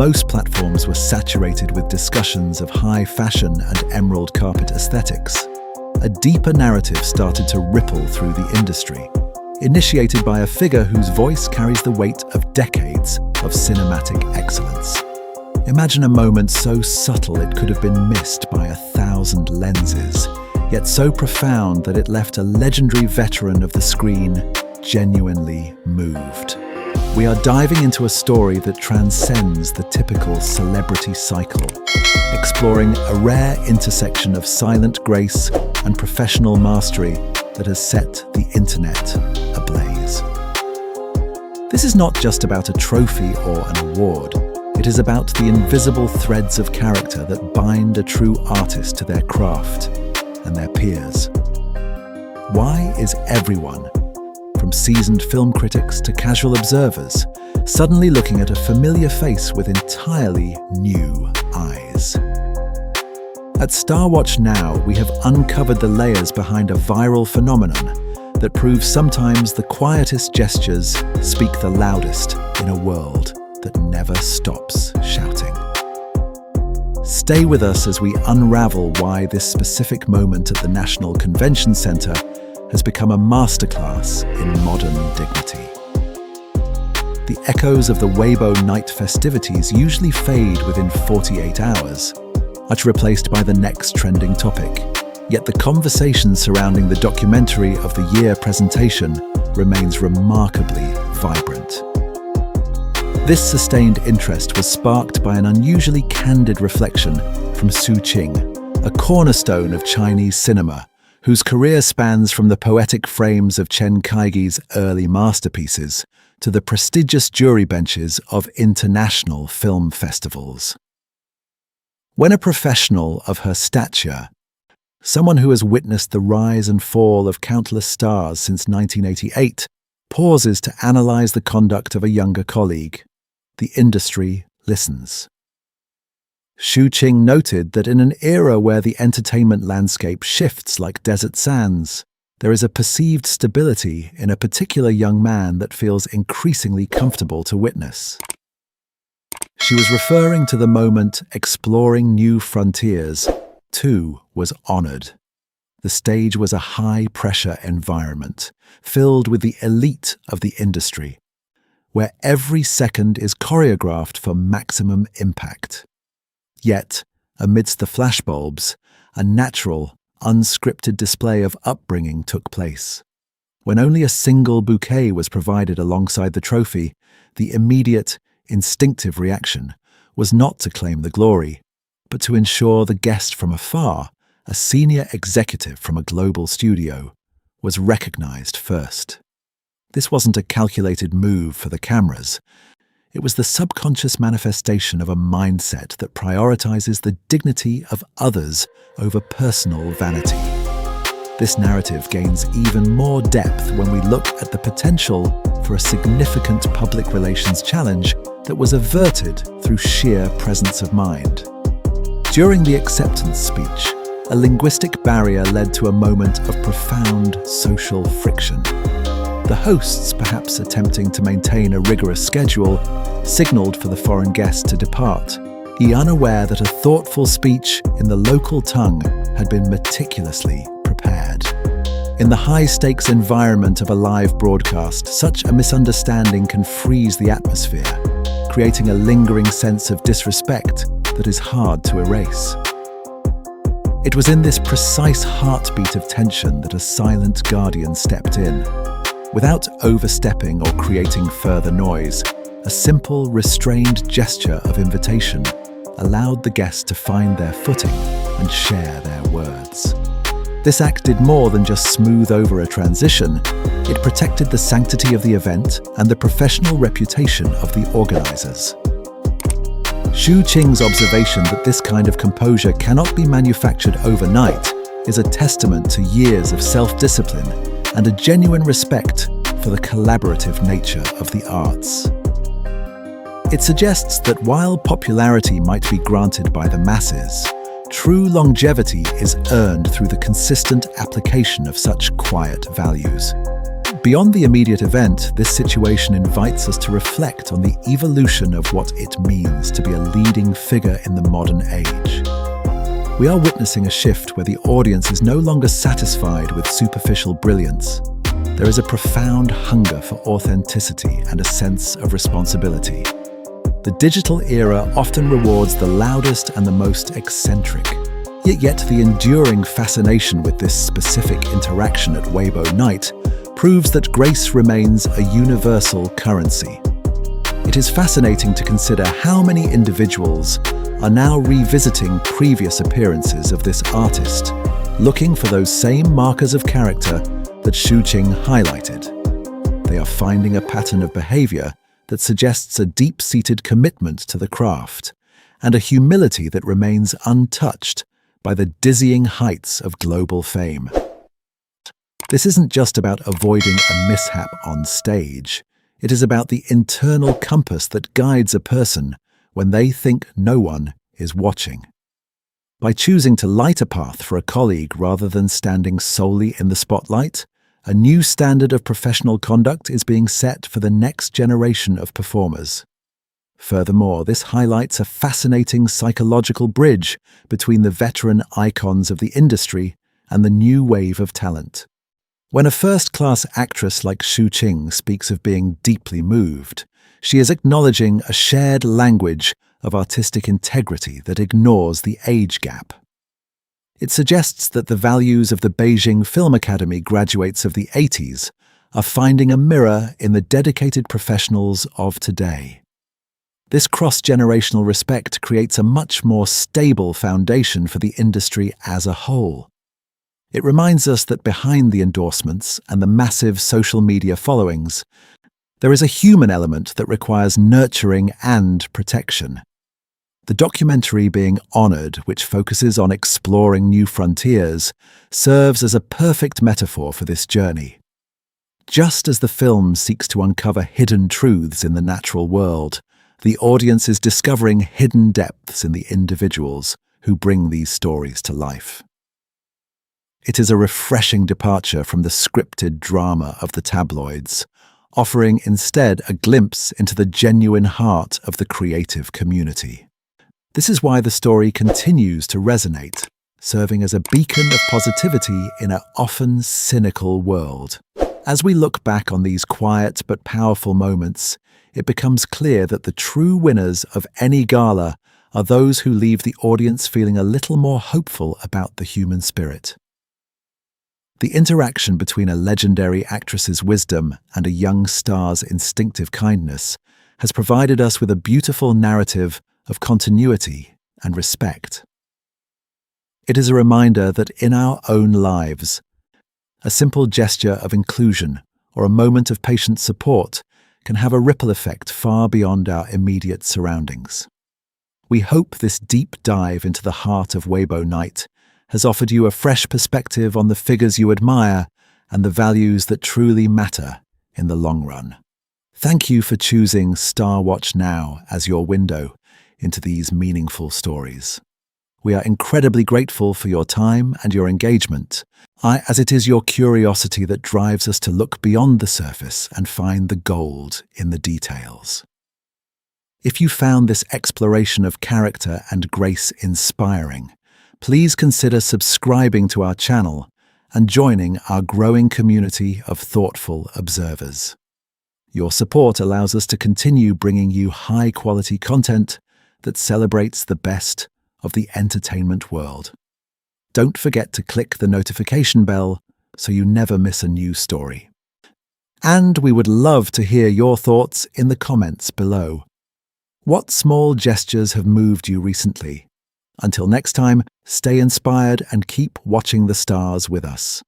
Most platforms were saturated with discussions of high fashion and emerald carpet aesthetics. A deeper narrative started to ripple through the industry, initiated by a figure whose voice carries the weight of decades of cinematic excellence. Imagine a moment so subtle it could have been missed by 1,000 lenses, yet so profound that it left a legendary veteran of the screen genuinely moved. We are diving into a story that transcends the typical celebrity cycle, exploring a rare intersection of silent grace and professional mastery that has set the internet ablaze. This is not just about a trophy or an award. It is about the invisible threads of character that bind a true artist to their craft and their peers. Why is everyone, from seasoned film critics to casual observers, suddenly looking at a familiar face with entirely new eyes? At StarWatch Now, we have uncovered the layers behind a viral phenomenon that proves sometimes the quietest gestures speak the loudest in a world that never stops shouting. Stay with us as we unravel why this specific moment at the National Convention Center has become a masterclass in modern dignity. The echoes of the Weibo Night festivities usually fade within 48 hours, much replaced by the next trending topic. Yet the conversation surrounding the documentary of the year presentation remains remarkably vibrant. This sustained interest was sparked by an unusually candid reflection from Xu Qing, a cornerstone of Chinese cinema, whose career spans from the poetic frames of Chen Kaige's early masterpieces to the prestigious jury benches of international film festivals. When a professional of her stature, someone who has witnessed the rise and fall of countless stars since 1988, pauses to analyze the conduct of a younger colleague, the industry listens. Xu Qing noted that in an era where the entertainment landscape shifts like desert sands, there is a perceived stability in a particular young man that feels increasingly comfortable to witness. She was referring to the moment exploring new frontiers, too, was honored. The stage was a high-pressure environment, filled with the elite of the industry, where every second is choreographed for maximum impact. Yet, amidst the flashbulbs, a natural, unscripted display of upbringing took place. When only a single bouquet was provided alongside the trophy, the immediate, instinctive reaction was not to claim the glory, but to ensure the guest from afar, a senior executive from a global studio, was recognized first. This wasn't a calculated move for the cameras. It was the subconscious manifestation of a mindset that prioritizes the dignity of others over personal vanity. This narrative gains even more depth when we look at the potential for a significant public relations challenge that was averted through sheer presence of mind. During the acceptance speech, a linguistic barrier led to a moment of profound social friction. The hosts, perhaps attempting to maintain a rigorous schedule, signaled for the foreign guest to depart, unaware that a thoughtful speech in the local tongue had been meticulously prepared. In the high-stakes environment of a live broadcast, such a misunderstanding can freeze the atmosphere, creating a lingering sense of disrespect that is hard to erase. It was in this precise heartbeat of tension that a silent guardian stepped in. Without overstepping or creating further noise, a simple, restrained gesture of invitation allowed the guests to find their footing and share their words. This act did more than just smooth over a transition. It protected the sanctity of the event and the professional reputation of the organizers. Xu Qing's observation that this kind of composure cannot be manufactured overnight is a testament to years of self-discipline and a genuine respect for the collaborative nature of the arts. It suggests that while popularity might be granted by the masses, true longevity is earned through the consistent application of such quiet values. Beyond the immediate event, this situation invites us to reflect on the evolution of what it means to be a leading figure in the modern age. We are witnessing a shift where the audience is no longer satisfied with superficial brilliance. There is a profound hunger for authenticity and a sense of responsibility. The digital era often rewards the loudest and the most eccentric. Yet the enduring fascination with this specific interaction at Weibo Night proves that grace remains a universal currency. It is fascinating to consider how many individuals are now revisiting previous appearances of this artist, looking for those same markers of character that Xu Qing highlighted. They are finding a pattern of behavior that suggests a deep-seated commitment to the craft and a humility that remains untouched by the dizzying heights of global fame. This isn't just about avoiding a mishap on stage. It is about the internal compass that guides a person when they think no one is watching. By choosing to light a path for a colleague rather than standing solely in the spotlight, a new standard of professional conduct is being set for the next generation of performers. Furthermore, this highlights a fascinating psychological bridge between the veteran icons of the industry and the new wave of talent. When a first-class actress like Xu Qing speaks of being deeply moved, she is acknowledging a shared language of artistic integrity that ignores the age gap. It suggests that the values of the Beijing Film Academy graduates of the 80s are finding a mirror in the dedicated professionals of today. This cross-generational respect creates a much more stable foundation for the industry as a whole. It reminds us that behind the endorsements and the massive social media followings, there is a human element that requires nurturing and protection. The documentary Being Honored, which focuses on exploring new frontiers, serves as a perfect metaphor for this journey. Just as the film seeks to uncover hidden truths in the natural world, the audience is discovering hidden depths in the individuals who bring these stories to life. It is a refreshing departure from the scripted drama of the tabloids, offering instead a glimpse into the genuine heart of the creative community. This is why the story continues to resonate, serving as a beacon of positivity in an often cynical world. As we look back on these quiet but powerful moments, it becomes clear that the true winners of any gala are those who leave the audience feeling a little more hopeful about the human spirit. The interaction between a legendary actress's wisdom and a young star's instinctive kindness has provided us with a beautiful narrative of continuity and respect. It is a reminder that in our own lives, a simple gesture of inclusion or a moment of patient support can have a ripple effect far beyond our immediate surroundings. We hope this deep dive into the heart of Weibo Night has offered you a fresh perspective on the figures you admire and the values that truly matter in the long run. Thank you for choosing StarWatch Now as your window into these meaningful stories. We are incredibly grateful for your time and your engagement, as it is your curiosity that drives us to look beyond the surface and find the gold in the details. If you found this exploration of character and grace inspiring, please consider subscribing to our channel and joining our growing community of thoughtful observers. Your support allows us to continue bringing you high-quality content that celebrates the best of the entertainment world. Don't forget to click the notification bell so you never miss a new story. And we would love to hear your thoughts in the comments below. What small gestures have moved you recently? Until next time, stay inspired and keep watching the stars with us.